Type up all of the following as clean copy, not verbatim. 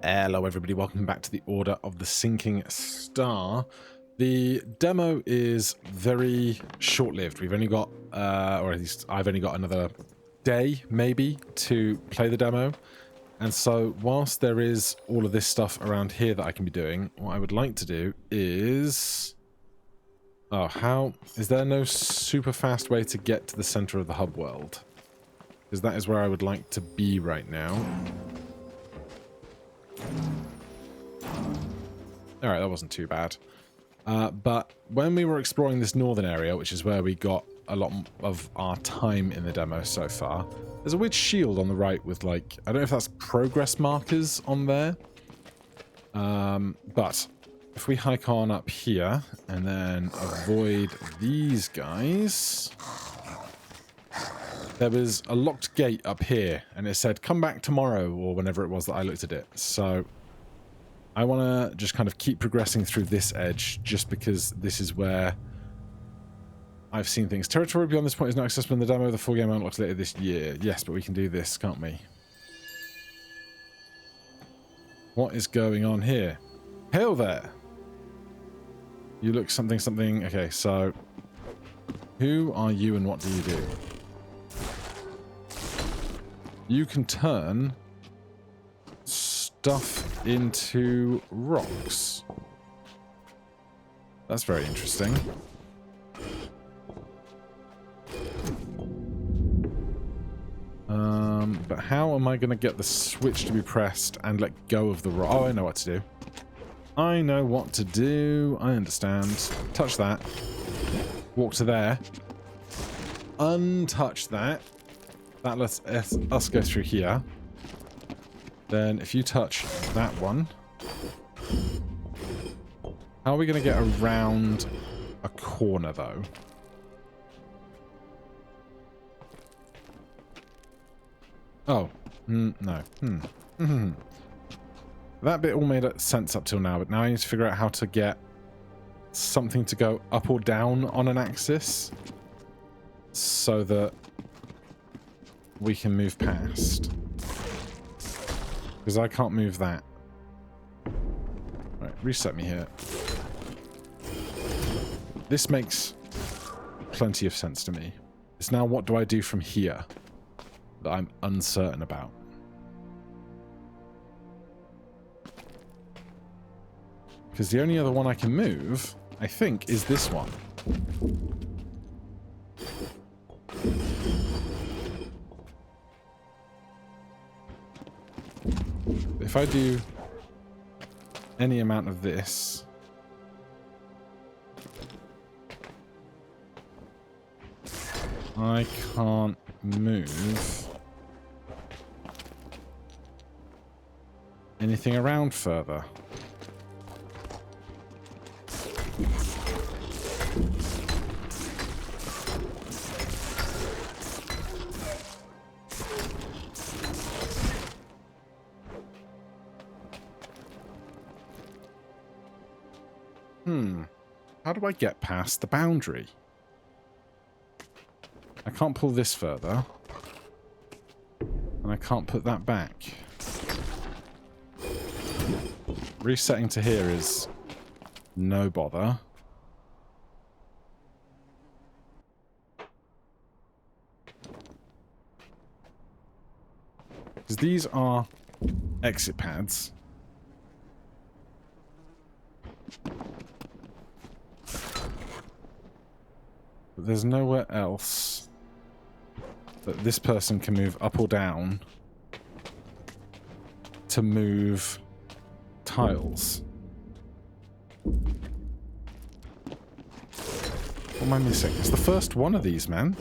Hello everybody, welcome back to the Order of the Sinking Star. The demo is very short-lived. We've only got, or at least I've only got another day, maybe, to play the demo. And so, whilst there is all of this stuff around here that I can be doing, what I would like to do is... Oh, is there no super fast way to get to the center of the hub world? Because that is where I would like to be right now. Alright, that wasn't too bad. But when we were exploring this northern area, which is where we got a lot of our time in the demo so far, there's a weird shield on the right with, like, I don't know if that's progress markers on there. But if we hike on up here and then avoid these guys... There was a locked gate up here, and it said, come back tomorrow, or whenever it was that I looked at it. So I want to just kind of keep progressing through this edge, just because this is where I've seen things. Territory beyond this point is not accessible in the demo. The full game unlocks later this year. Yes, but we can do this, can't we? What is going on here? Hail there! You look something, something... Okay, so... Who are you and what do you do? You can turn stuff into rocks. That's very interesting. But how am I going to get the switch to be pressed and let go of the rock? Oh, I know what to do. I know what to do. I understand. Touch that. Walk to there. Untouch that. That lets us go through here. Then if you touch that one... How are we going to get around a corner, though? Oh. No. That bit all made sense up till now, but now I need to figure out how to get something to go up or down on an axis so that we can move past. Because I can't move that. Right, reset me here. This makes plenty of sense to me. It's now what do I do from here that I'm uncertain about. Because the only other one I can move, I think, is this one. If I do any amount of this, I can't move anything around further. How do I get past the boundary? I can't pull this further. And I can't put that back. Resetting to here is no bother. Because these are exit pads. But there's nowhere else that this person can move up or down to move tiles. What am I missing? It's the first one of these, man.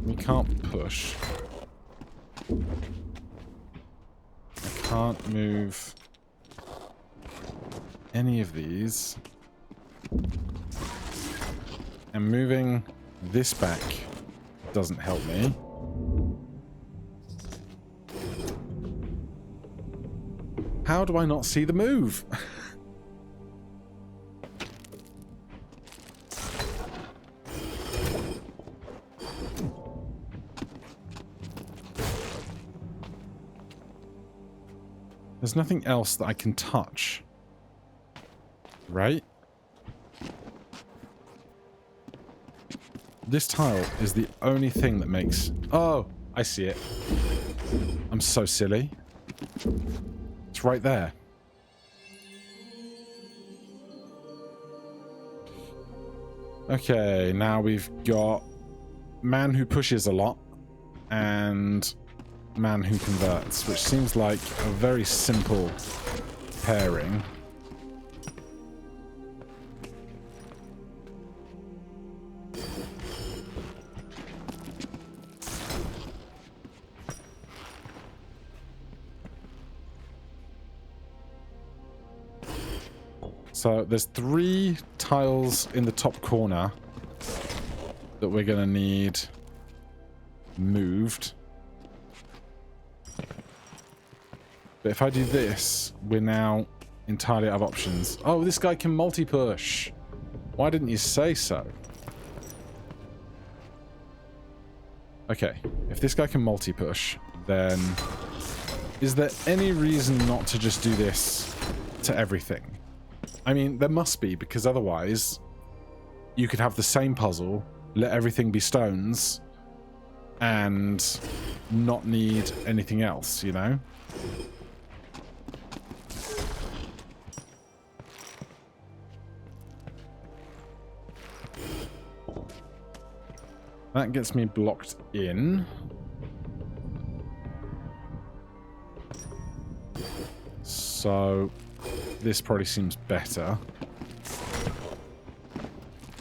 We can't push. I can't move any of these. And moving this back doesn't help me. How do I not see the move? There's nothing else that I can touch. Right? This tile is the only thing that makes... Oh, I see it. I'm so silly. It's right there. Okay, now we've got man who pushes a lot and man who converts, which seems like a very simple pairing. So there's 3 tiles in the top corner that we're going to need moved. But if I do this, we're now entirely out of options. Oh, this guy can multi-push. Why didn't you say so? Okay, if this guy can multi-push, then is there any reason not to just do this to everything? I mean, there must be, because otherwise you could have the same puzzle, let everything be stones, and not need anything else, you know? That gets me blocked in. So this probably seems better.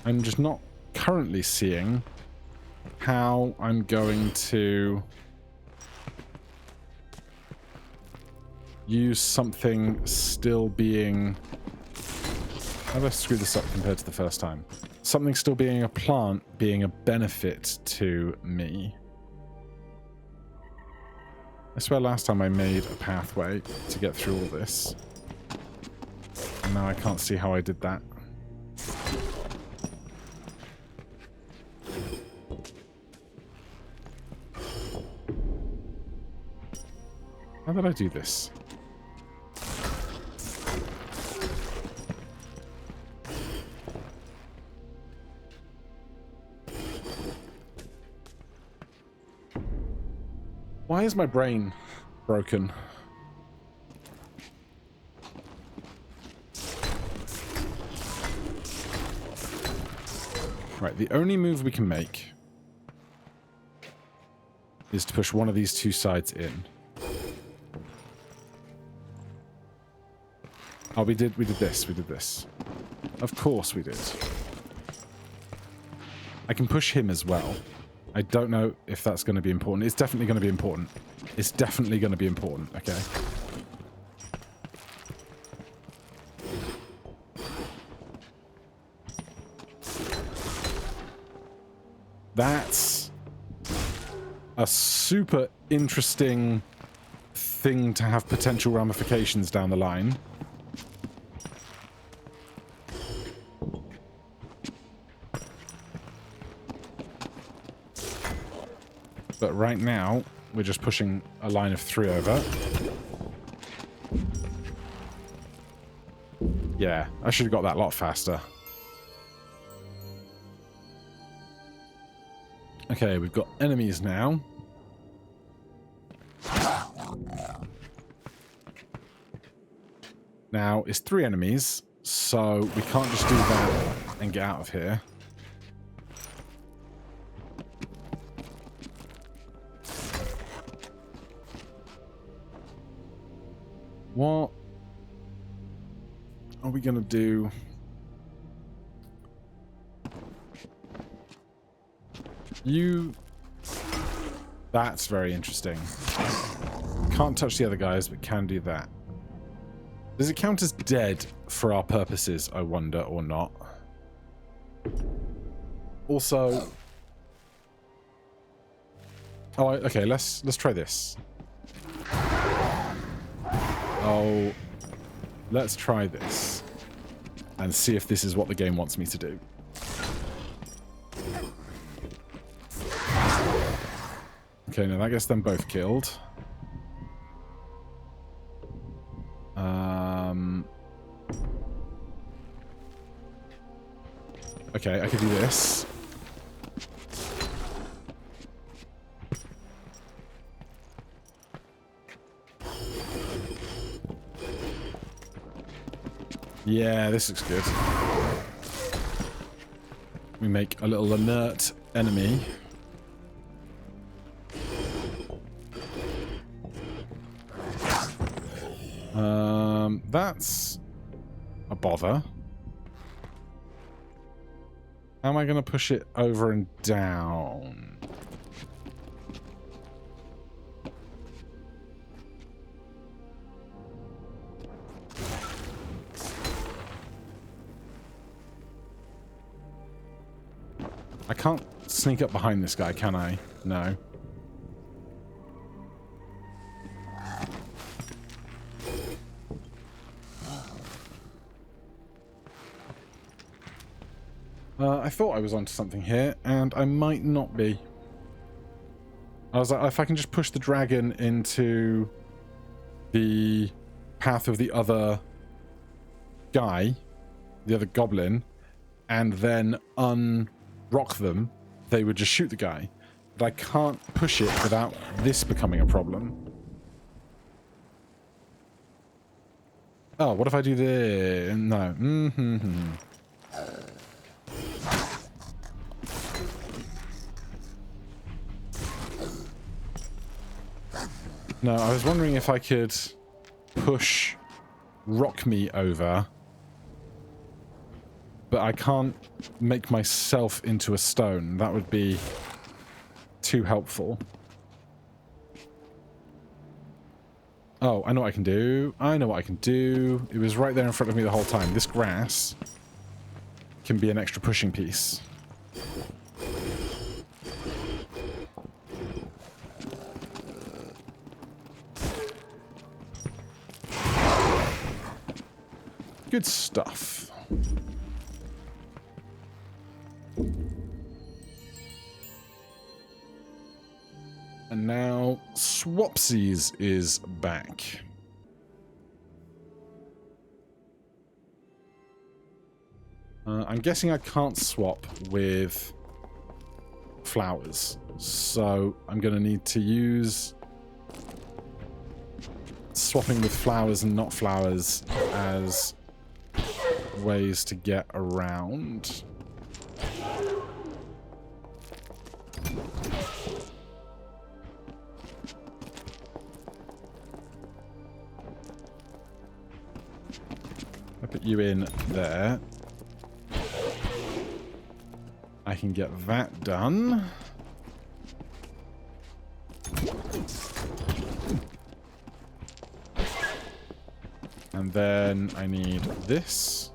I'm just not currently seeing how I'm going to use something still being... How do I screw this up compared to the first time? Something still being a plant being a benefit to me. I swear last time I made a pathway to get through all this. And now I can't see how I did that. How did I do this? Why is my brain broken? Right, the only move we can make is to push one of these 2 sides in. Oh, we did this. Of course we did. I can push him as well. I don't know if that's going to be important. It's definitely going to be important. It's definitely going to be important, okay? That's a super interesting thing to have potential ramifications down the line. But right now, we're just pushing a line of 3 over. Yeah, I should have got that a lot faster. Okay, we've got enemies now. Now, it's 3 enemies, so we can't just do that and get out of here. What are we going to do? That's very interesting. Can't touch the other guys, but can do that. Does it count as dead for our purposes, I wonder, or not? Also... Oh, okay, let's try this. Oh, let's try this and see if this is what the game wants me to do. Okay, now that gets them both killed. Okay, I could do this. Yeah, this looks good. We make a little inert enemy. That's a bother. How am I going to push it over and down? I can't sneak up behind this guy, can I? No. I thought I was onto something here, and I might not be. I was like, if I can just push the dragon into the path of the other guy, the other goblin, and then unrock them, they would just shoot the guy. But I can't push it without this becoming a problem. Oh, what if I do this? No. No, I was wondering if I could push rock me over, but I can't make myself into a stone. That would be too helpful. Oh, I know what I can do. I know what I can do. It was right there in front of me the whole time. This grass can be an extra pushing piece. Good stuff. And now Swapsies is back. I'm guessing I can't swap with flowers, so I'm going to need to use swapping with flowers and not flowers as ways to get around. I put you in there. I can get that done. And then I need this.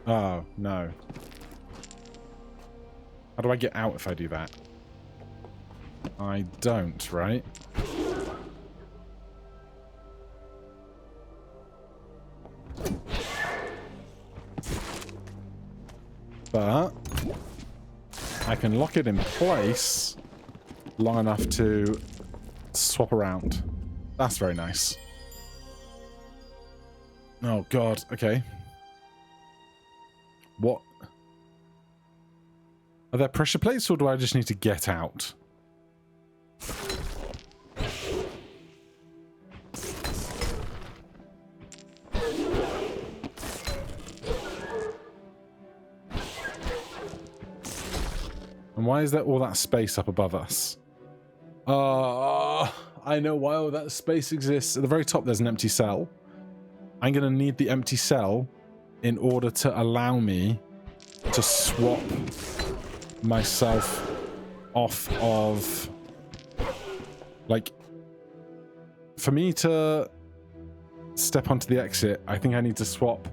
Oh, no. How do I get out if I do that? I don't, right? But I can lock it in place long enough to swap around. That's very nice. Oh, God. Okay. What? Are there pressure plates, or do I just need to get out? And why is there all that space up above us? I know why all that space exists. At the very top, there's an empty cell. I'm going to need the empty cell in order to allow me to swap myself off of... Like, for me to step onto the exit, I think I need to swap,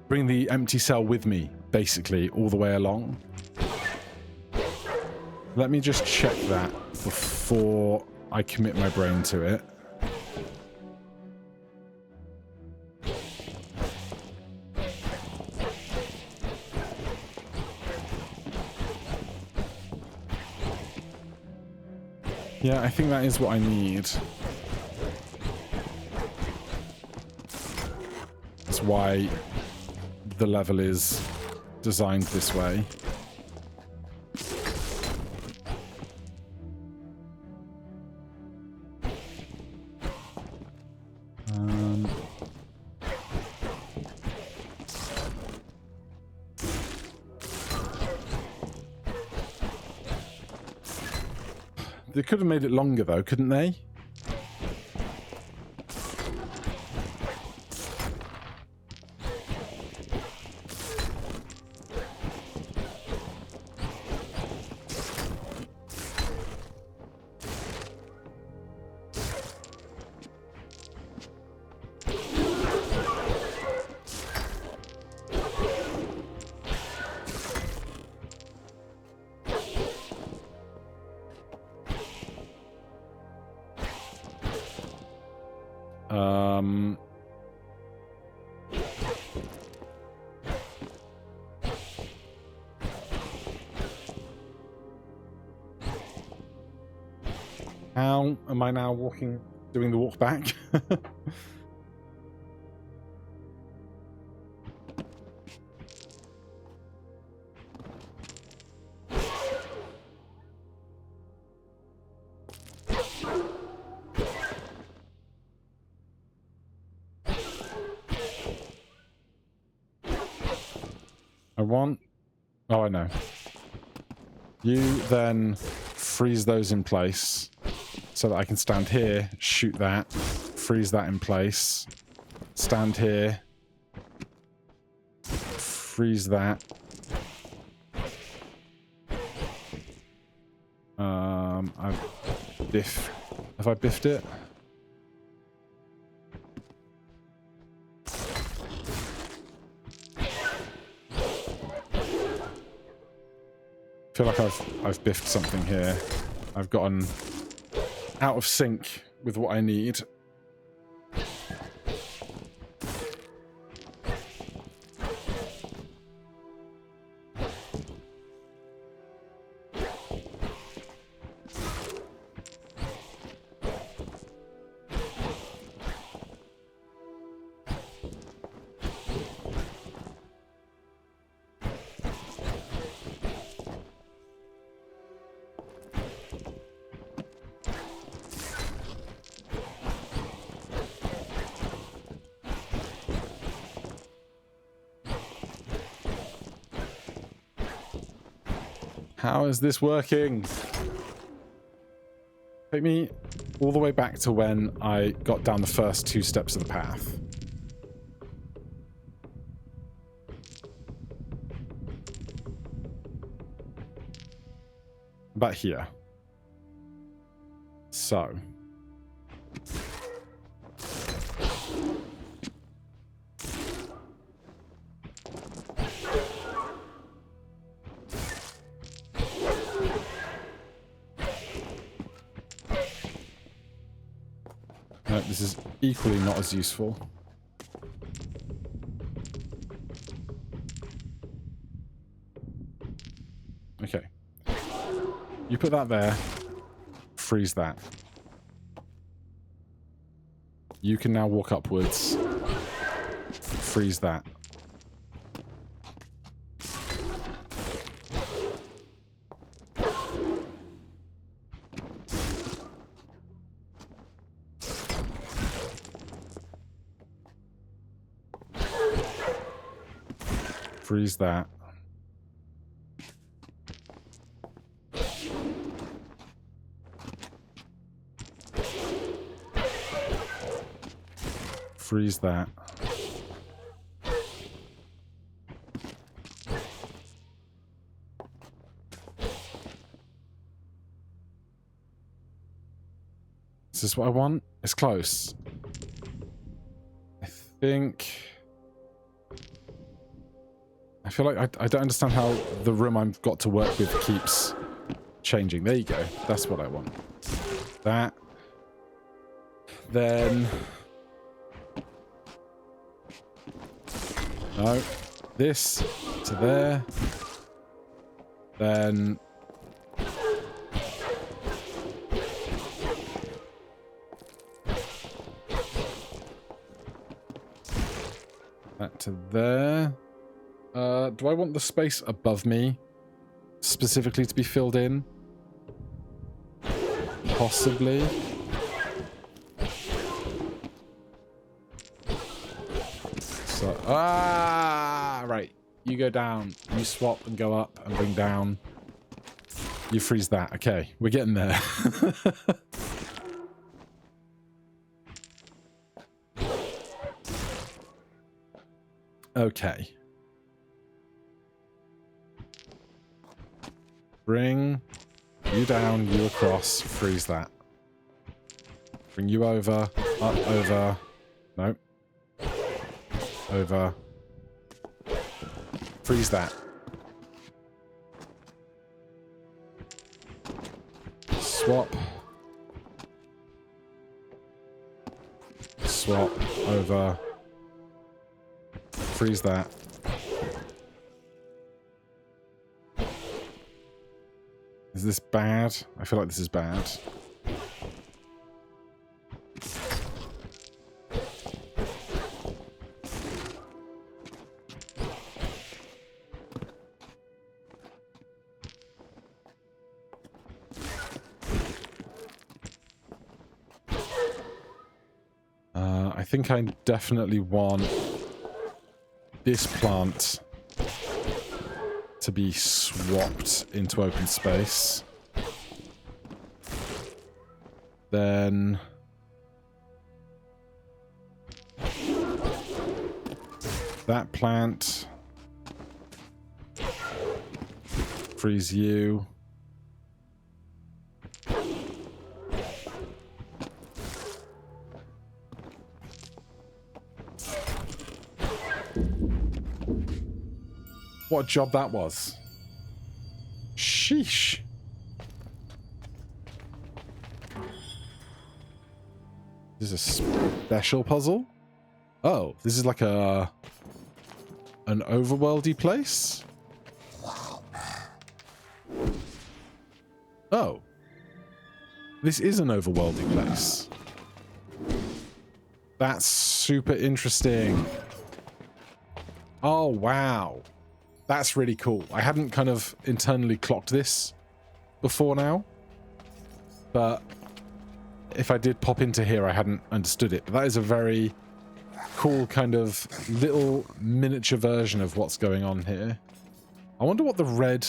bring the empty cell with me, basically, all the way along. Let me just check that before I commit my brain to it. Yeah, I think that is what I need. That's why the level is designed this way. They could have made it longer though, couldn't they? How am I now doing the walk back? Oh, I know. You then freeze those in place so that I can stand here, shoot that, freeze that in place, stand here, freeze that. Have I biffed it? I feel like I've biffed something here. I've gotten out of sync with what I need. How is this working? Take me all the way back to when I got down the first 2 steps of the path. About here. So. No, this is equally not as useful. Okay. You put that there. Freeze that. You can now walk upwards. Freeze that. Freeze that. Freeze that. Is this what I want? It's close. I think... I feel like I don't understand how the room I've got to work with keeps changing. There you go. That's what I want. That. Then... No. This to there. Then... that to there. Do I want the space above me specifically to be filled in? Possibly. So, right. You go down. You swap and go up and bring down. You freeze that. Okay, we're getting there. Okay. Bring you down, you across, freeze that. Bring you over, up, over. Nope. Over. Freeze that. Swap. Swap, over. Freeze that. Is this bad? I feel like this is bad. I think I definitely want this plant to be swapped into open space. Then that plant, freeze you. What a job that was. Sheesh. This is a special puzzle? Oh, this is like an overworldy place? Oh. This is an overworldy place. That's super interesting. Oh, wow. That's really cool. I hadn't kind of internally clocked this before now. But if I did pop into here, I hadn't understood it. But that is a very cool kind of little miniature version of what's going on here. I wonder what the red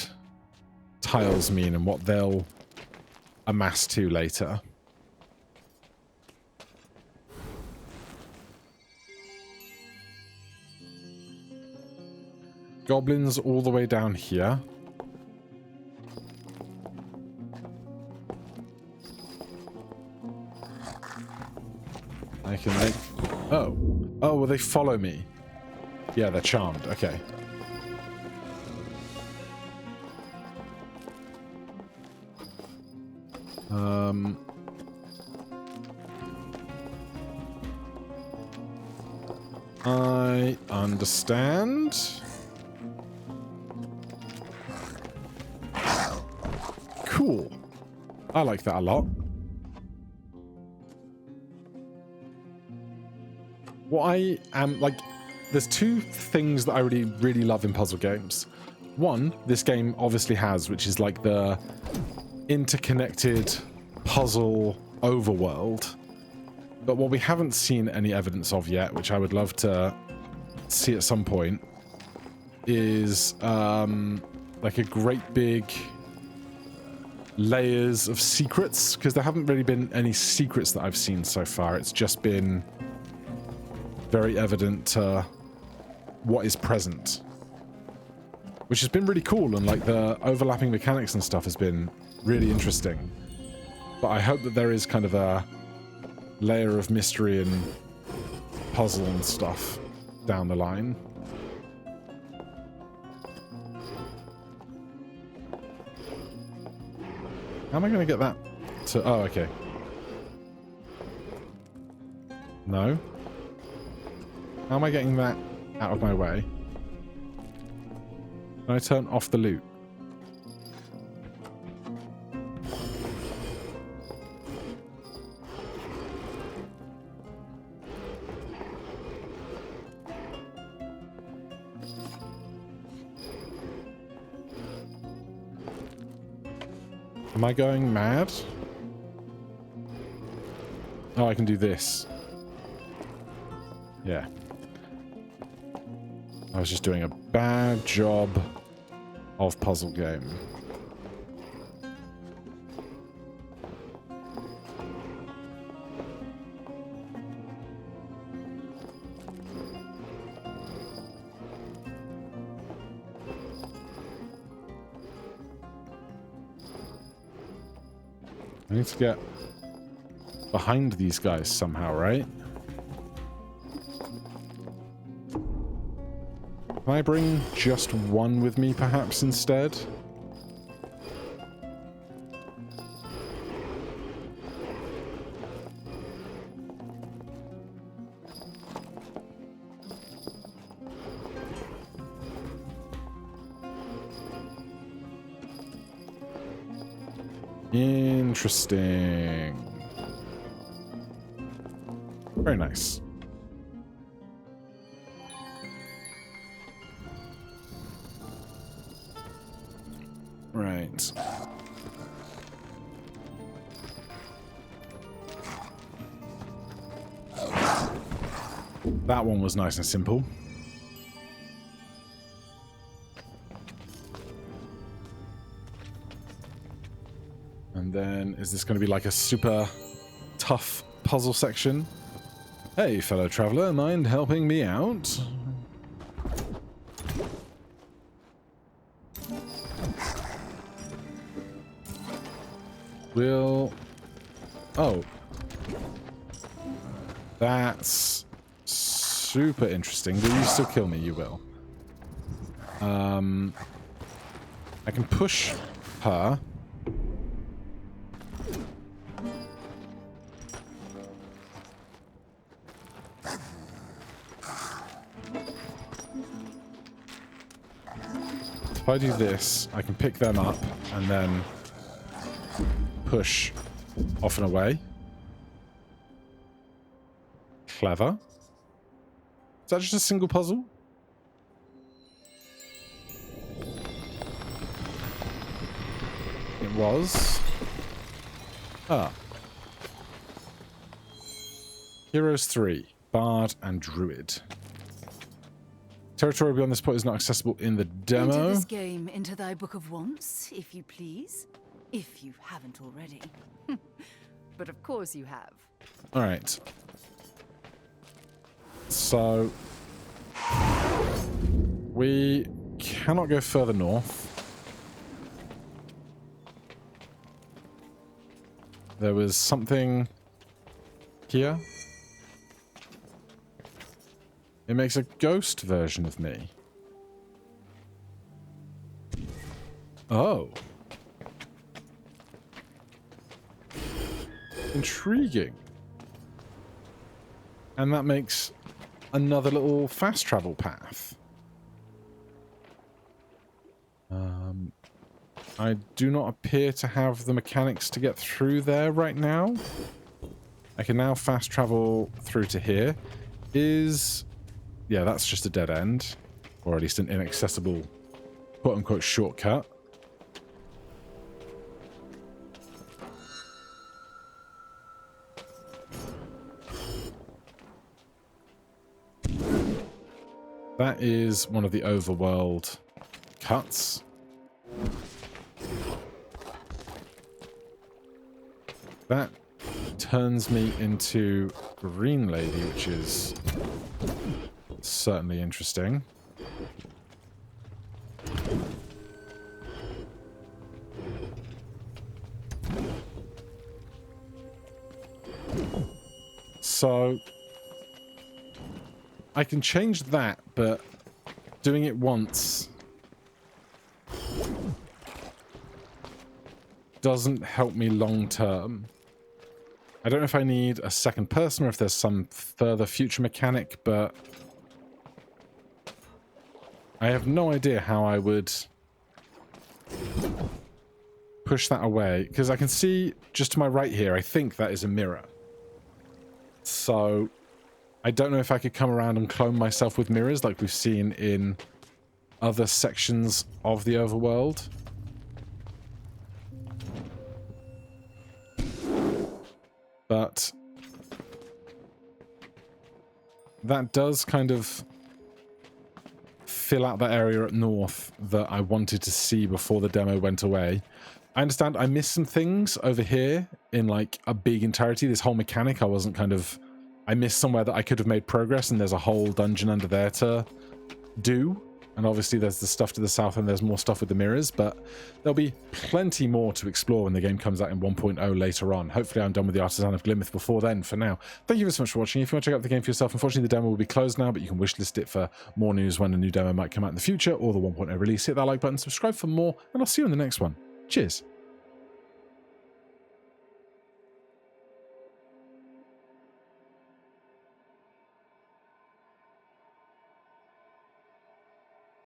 tiles mean and what they'll amass to later. Goblins all the way down here. I can make... Oh. Oh, well, they follow me. Yeah, they're charmed. Okay. I understand. Cool. I like that a lot. What I am like, there's two things that I really love in puzzle games. One, this game obviously has, which is like the interconnected puzzle overworld. But what we haven't seen any evidence of yet, which I would love to see at some point, is like a great big layers of secrets, because there haven't really been any secrets that I've seen so far. It's just been very evident what is present, which has been really cool, and like the overlapping mechanics and stuff has been really interesting. But I hope that there is kind of a layer of mystery and puzzle and stuff down the line. How am I going to get that to... Oh, okay. No. How am I getting that out of my way? Can I turn off the loot? Am I going mad? Oh, I can do this. Yeah. I was just doing a bad job of puzzle game. I need to get behind these guys somehow, right? Can I bring just one with me, perhaps, instead? Interesting. Very nice. Right. That one was nice and simple. And then, is this going to be like a super tough puzzle section? Hey, fellow traveler, mind helping me out? Oh. That's super interesting. Will you still kill me? You will. I can push her. If I do this, I can pick them up and then push off and away. Clever. Is that just a single puzzle? It was. Ah. Heroes 3. Bard and Druid. Territory beyond this point is not accessible in the demo. Enter this game into thy book of wants, if you please. If you haven't already. But of course you have. Alright. So we cannot go further north. There was something here. It makes a ghost version of me. Oh. Intriguing. And that makes another little fast travel path. I do not appear to have the mechanics to get through there right now. I can now fast travel through to here. Yeah, that's just a dead end. Or at least an inaccessible, quote-unquote, shortcut. That is one of the overworld cuts. That turns me into Green Lady, which is certainly interesting. So I can change that, but doing it once doesn't help me long term. I don't know if I need a second person or if there's some further future mechanic, but I have no idea how I would push that away, because I can see just to my right here, I think that is a mirror. So I don't know if I could come around and clone myself with mirrors like we've seen in other sections of the overworld. But that does kind of fill out that area at north that I wanted to see before the demo went away. I understand I missed some things over here in like a big entirety. This whole mechanic, I missed somewhere that I could have made progress, and there's a whole dungeon under there to do. And obviously there's the stuff to the south, and there's more stuff with the mirrors, but there'll be plenty more to explore when the game comes out in 1.0 later on. Hopefully I'm done with the Artisan of Glimmerth before then. For now, thank you so much for watching. If you want to check out the game for yourself, unfortunately the demo will be closed now, but you can wishlist it for more news when a new demo might come out in the future, or the 1.0 release. Hit that like button, subscribe for more, and I'll see you in the next one. Cheers.